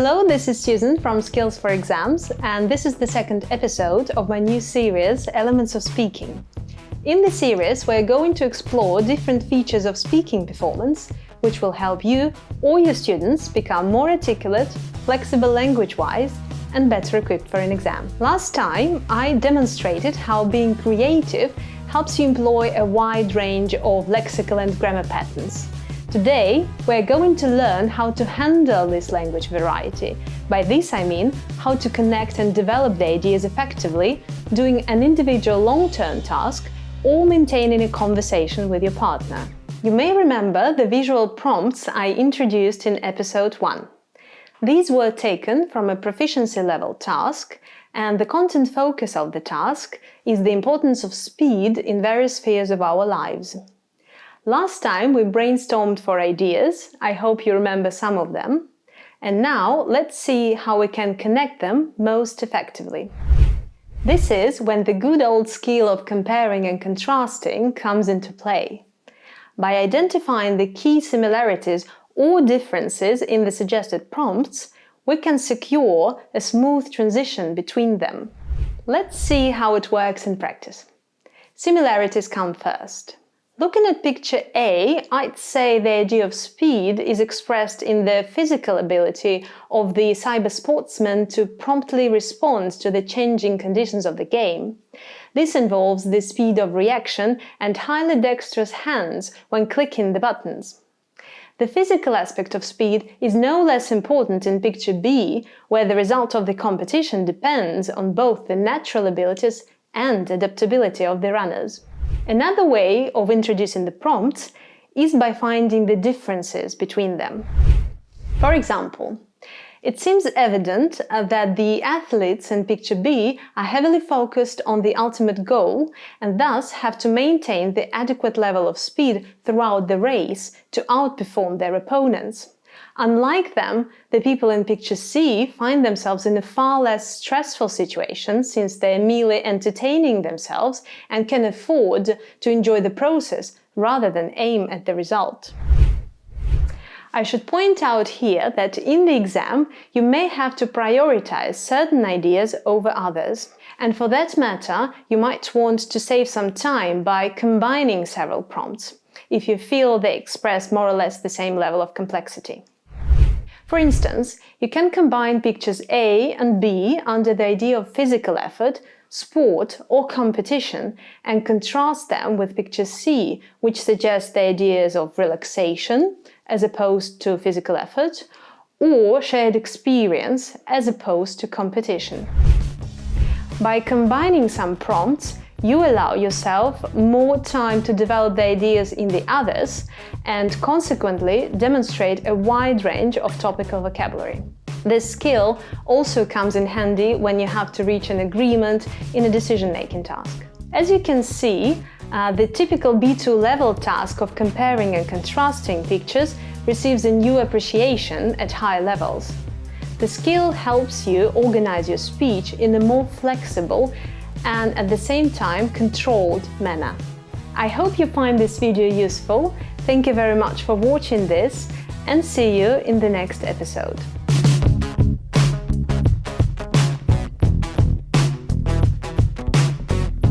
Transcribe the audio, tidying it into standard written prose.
Hello, this is Susan from Skills for Exams, and this is the second episode of my new series, Elements of Speaking. In this series, we're going to explore different features of speaking performance, which will help you or your students become more articulate, flexible language-wise, and better equipped for an exam. Last time, I demonstrated how being creative helps you employ a wide range of lexical and grammar patterns. Today, we're going to learn how to handle this language variety. By this I mean how to connect and develop the ideas effectively, doing an individual long-term task or maintaining a conversation with your partner. You may remember the visual prompts I introduced in episode 1. These were taken from a proficiency level task, and the content focus of the task is the importance of speed in various spheres of our lives. Last time we brainstormed for ideas, I hope you remember some of them, and now let's see how we can connect them most effectively. This is when the good old skill of comparing and contrasting comes into play. By identifying the key similarities or differences in the suggested prompts, we can secure a smooth transition between them. Let's see how it works in practice. Similarities come first. Looking at picture A, I'd say the idea of speed is expressed in the physical ability of the cyber sportsman to promptly respond to the changing conditions of the game. This involves the speed of reaction and highly dexterous hands when clicking the buttons. The physical aspect of speed is no less important in picture B, where the result of the competition depends on both the natural abilities and adaptability of the runners. Another way of introducing the prompts is by finding the differences between them. For example, it seems evident that the athletes in picture B are heavily focused on the ultimate goal and thus have to maintain the adequate level of speed throughout the race to outperform their opponents. Unlike them, the people in picture C find themselves in a far less stressful situation since they're merely entertaining themselves and can afford to enjoy the process rather than aim at the result. I should point out here that in the exam, you may have to prioritize certain ideas over others. And for that matter, you might want to save some time by combining several prompts, if you feel they express more or less the same level of complexity. For instance, you can combine pictures A and B under the idea of physical effort, sport or competition and contrast them with picture C, which suggests the ideas of relaxation as opposed to physical effort, or shared experience as opposed to competition. By combining some prompts, you allow yourself more time to develop the ideas in the others and consequently demonstrate a wide range of topical vocabulary. This skill also comes in handy when you have to reach an agreement in a decision-making task. As you can see, the typical B2 level task of comparing and contrasting pictures receives a new appreciation at high levels. The skill helps you organize your speech in a more flexible and at the same time controlled manner. I hope you find this video useful. Thank you very much for watching this and see you in the next episode.